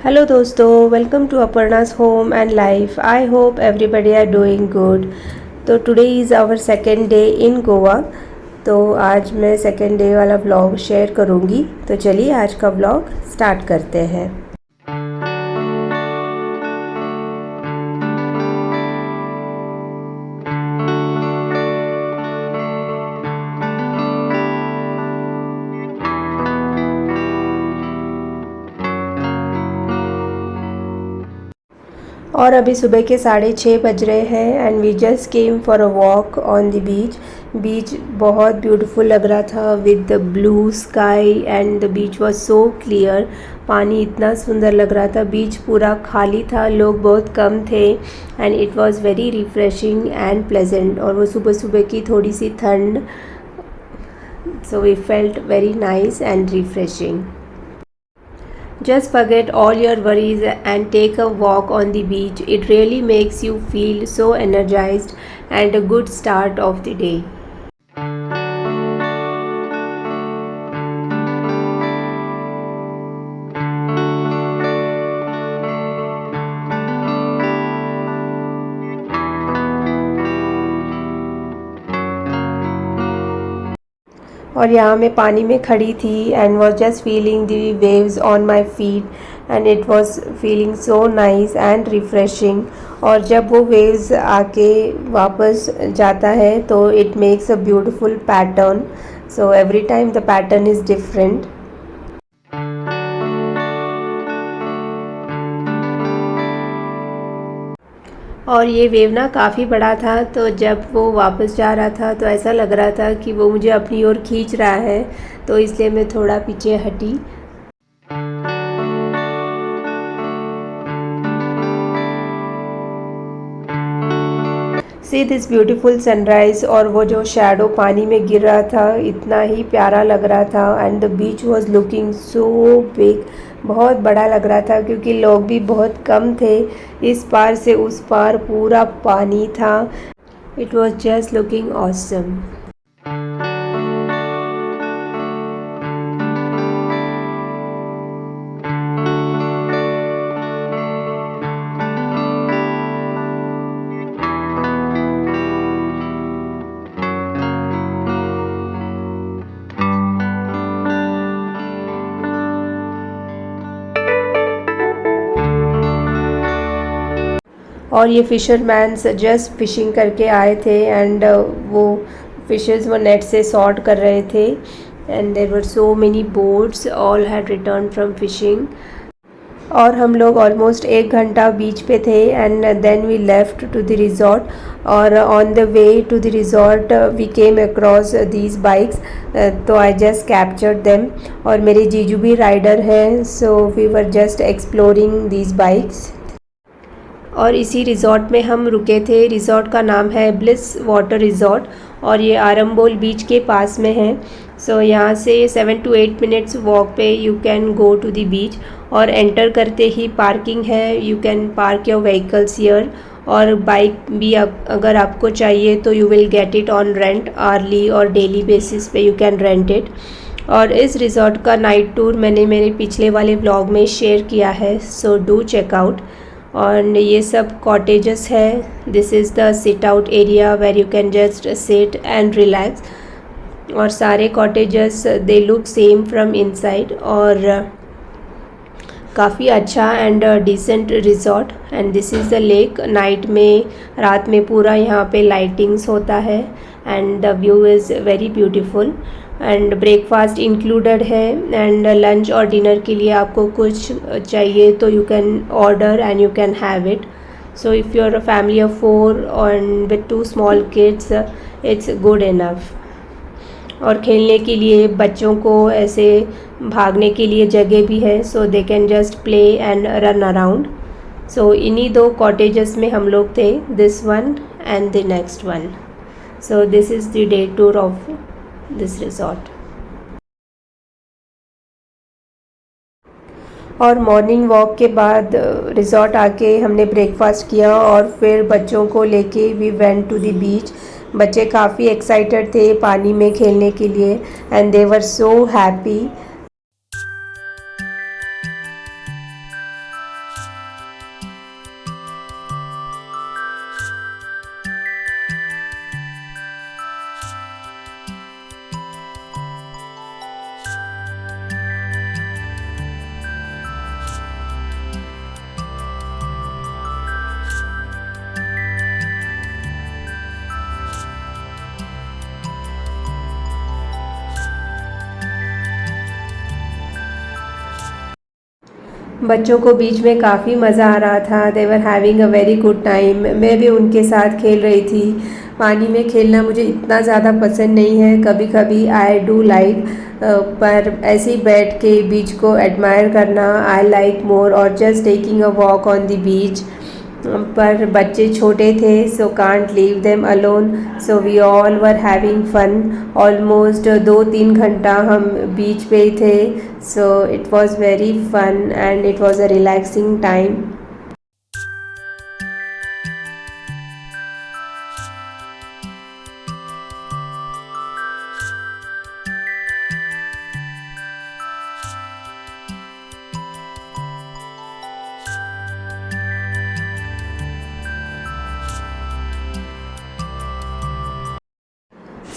Hello दोस्तों, welcome to Aparna's home and life. I hope everybody are doing good. तो today is our second day in Goa. तो आज मैं second day वाला vlog share करूँगी। तो चलिए आज का व्लॉग स्टार्ट करते हैं। और अभी सुबह के 6:30 बज रहे हैं and we just came for a walk on the beach. Beach बहुत ब्यूटीफुल लग रहा था with the blue sky and the beach was so clear. पानी इतना सुंदर लग रहा था। बीच पूरा खाली था, लोग बहुत कम थे and it was very refreshing and pleasant. और वो सुबह सुबह की थोड़ी सी ठंड, so we felt very nice and refreshing. Just forget all your worries and take a walk on the beach. It really makes you feel so energized and a good start of the day. और यहाँ मैं पानी में खड़ी थी and was just feeling the waves on my feet and it was feeling so nice and refreshing. और जब वो वेव्स आके वापस जाता है तो it makes a beautiful pattern. So every time the pattern is different. और ये वेव ना काफ़ी बड़ा था, तो जब वो वापस जा रहा था तो ऐसा लग रहा था कि वो मुझे अपनी ओर खींच रहा है, तो इसलिए मैं थोड़ा पीछे हटी। See this beautiful sunrise. और वो जो शैडो पानी में गिर रहा था इतना ही प्यारा लग रहा था and the beach was looking so big. बहुत बड़ा लग रहा था क्योंकि लोग भी बहुत कम थे। इस पार से उस पार पूरा पानी था। It was just looking awesome. और ये फिशरमैन्स जस्ट फिशिंग करके आए थे एंड वो फिशेस वो नेट से सॉर्ट कर रहे थे and there were so many boats, all had return from fishing. और हम लोग ऑलमोस्ट 1 घंटा बीच पे थे and then we left to the resort. और on the way to the resort we came across these bikes, तो I just captured them. और मेरे जीजू भी राइडर हैं, so we were just exploring these bikes. और इसी रिज़ॉर्ट में हम रुके थे। रिज़ॉर्ट का नाम है ब्लिस वाटर रिज़ॉर्ट और ये आरंबोल बीच के पास में है। सो यहाँ से 7 to 8 मिनट्स वॉक पे you can go to the beach. और एंटर करते ही पार्किंग है, you can park your vehicles here. और बाइक भी अगर आपको चाहिए तो you will get it on rent, hourly और डेली बेसिस पे यू कैन रेंट इट। और इस रिज़ॉर्ट का नाइट टूर मैंने मेरे पिछले वाले व्लॉग में शेयर किया है, सो डू चेक आउट। और ये सब कॉटेजेस है। This is the sit out area where you can just sit and relax. और सारे cottages they look same from inside. और काफ़ी अच्छा and decent resort. And this is the lake. Night में, रात में पूरा यहाँ पे लाइटिंग्स होता है and the view is very beautiful. And breakfast included है एंड लंच और डिनर के लिए आपको कुछ चाहिए तो you can order and you can have it. So if you are a family of 4 and with 2 small kids it's good enough. और खेलने के लिए बच्चों को ऐसे भागने के लिए जगह भी है, so they can just play and run around. So इन्हीं 2 कॉटेजेस में हम लोग थे, this one and the next one. So this is the day tour of this resort. और मॉर्निंग वॉक के बाद रिजॉर्ट आके हमने ब्रेकफास्ट किया और फिर बच्चों को लेके we went to the beach. बच्चे काफ़ी एक्साइटेड थे पानी में खेलने के लिए and they were so happy. बच्चों को बीच में काफ़ी मज़ा आ रहा था। They were having a very good time. मैं भी उनके साथ खेल रही थी। पानी में खेलना मुझे इतना ज़्यादा पसंद नहीं है, कभी कभी आई डू लाइक, पर ऐसे ही बैठ के बीच को एडमायर करना आई लाइक मोर, और just taking a walk on the beach. पर बच्चे छोटे थे, so can't leave them alone, so we all were having fun. Almost 2-3 घंटा हम बीच पे ही थे, so it was very fun and it was a relaxing time.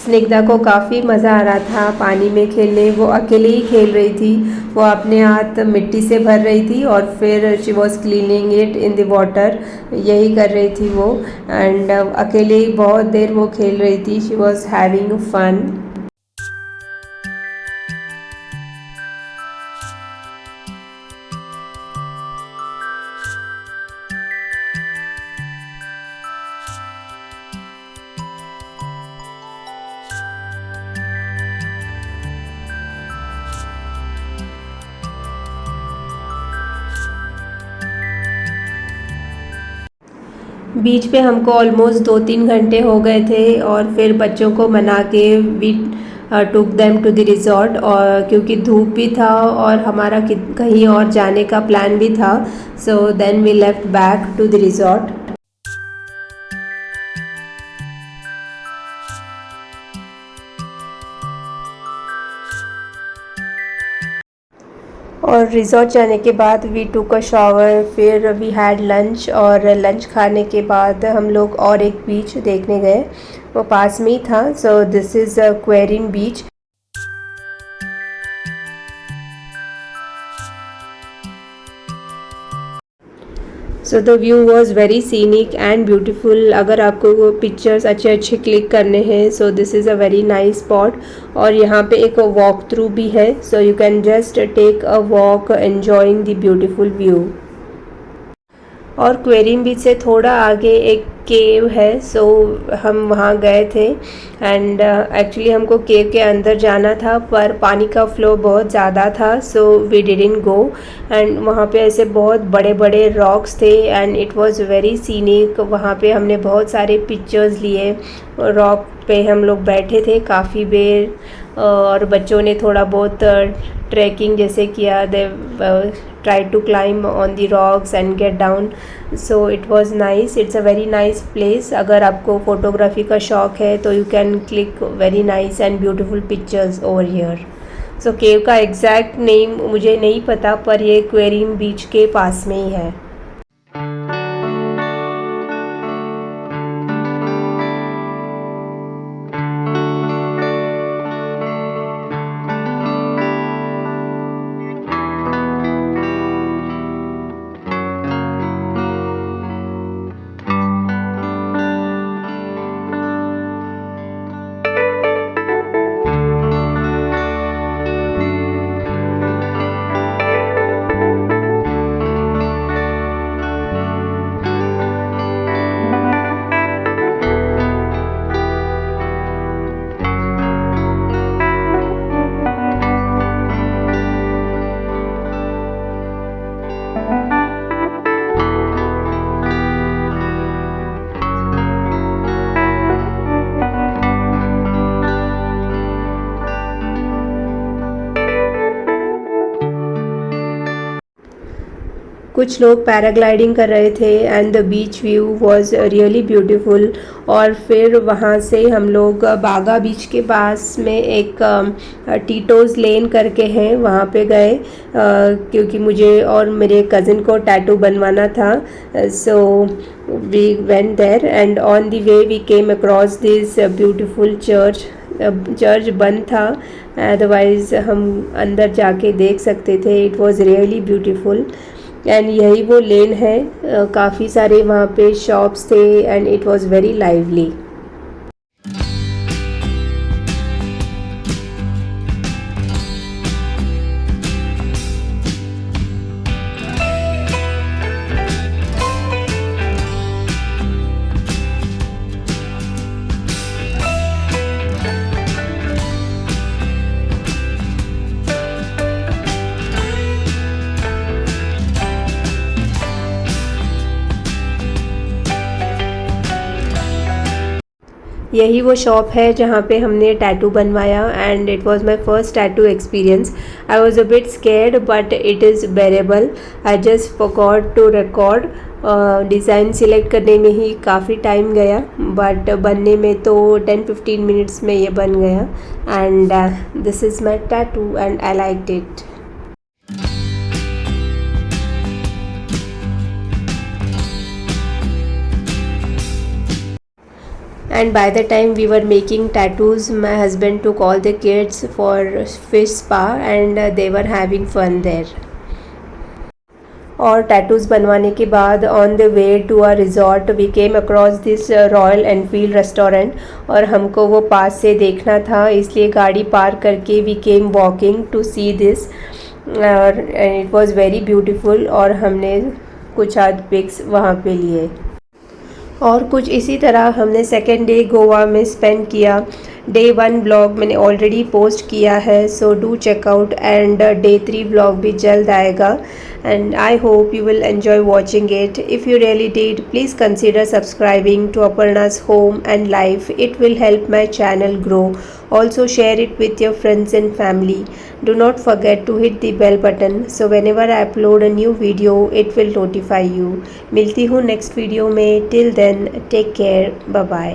Snigdha को काफ़ी मज़ा आ रहा था पानी में खेलने। वो अकेले ही खेल रही थी। वो अपने हाथ मिट्टी से भर रही थी और फिर she was cleaning it in the water, यही कर रही थी वो। एंड अकेले ही बहुत देर वो खेल रही थी। She was having fun. Beach पे हमको ऑलमोस्ट 2-3 घंटे हो गए थे और फिर बच्चों को मना के we took them to the resort, और क्योंकि धूप भी था और हमारा कहीं और जाने का प्लान भी था, so then we left back to the resort. और रिज़ॉर्ट जाने के बाद वी टुक अ शावर, फिर वी हैड लंच, और लंच खाने के बाद हम लोग और एक बीच देखने गए। वो पास में ही था। So this is Querim beach. So the view was very scenic and beautiful. अगर आपको पिक्चर्स अच्छे अच्छे क्लिक करने हैं, so this is a very nice spot. और यहाँ पे एक वॉक थ्रू भी है, so you can just take a walk enjoying the beautiful view. और क्वेरिन बीच से थोड़ा आगे एक केव है, सो हम वहाँ गए थे। एंड एक्चुअली हमको केव के अंदर जाना था, पर पानी का फ्लो बहुत ज़्यादा था, so we didn't go. And वहाँ पे ऐसे बहुत बड़े बड़े रॉक्स थे and it was very scenic. वहाँ पे हमने बहुत सारे पिक्चर्स लिए। रॉक पे हम लोग बैठे थे काफ़ी देर, और बच्चों ने थोड़ा बहुत ट्रैकिंग जैसे किया। दे try to climb on the rocks and get down, so it was nice. It's a very nice place. अगर आपको फोटोग्राफी का शौक है तो you can click very nice and beautiful pictures over here. So केव का exact name मुझे नहीं पता, पर ये क्वेरिन बीच के पास में ही है। कुछ लोग पैराग्लाइडिंग कर रहे थे and the beach view was really beautiful. और फिर वहाँ से हम लोग बागा बीच के पास में एक टीटोज़ लेन करके हैं, वहाँ पे गए, क्योंकि मुझे और मेरे कज़िन को टैटू बनवाना था। So we went there and on the way we came across this beautiful church. Church बंद था, अदरवाइज़ हम अंदर जाके देख सकते थे। It was really beautiful. And यही वो लेन है। काफ़ी सारे वहाँ पे शॉप्स थे and it was very lively. यही वो शॉप है जहाँ पे हमने टैटू बनवाया and it was my first tattoo experience. I was a bit scared but it is bearable. I just forgot to record. Design select करने में ही काफ़ी टाइम गया बट बनने में तो 10-15 मिनट्स में ये बन गया. And this is my tattoo and I liked it. And by the time we were making tattoos, my husband took all the kids for fish spa and they were having fun there. और tattoos बनवाने के बाद on the way to our resort we came across this Royal Enfield restaurant. और हमको वो पास से देखना था इसलिए गाड़ी पार करके we came walking to see this. और इट वाज वेरी ब्यूटीफुल और हमने कुछ आध पिक्स वहाँ पे लिए. और कुछ इसी तरह हमने सेकेंड डे गोवा में स्पेंड किया. डे 1 ब्लॉग मैंने ऑलरेडी पोस्ट किया है, so do check out. And day 3 blog भी जल्द आएगा and I hope you will enjoy watching it. If you really did, please consider subscribing to Aparna's Home and Life. It will help my channel grow. Also share it with your friends and family. Do not forget to hit the bell button so whenever I upload a new video it will notify you. मिलती हूँ next video में. Till then take care. Bye bye.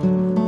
Thank you.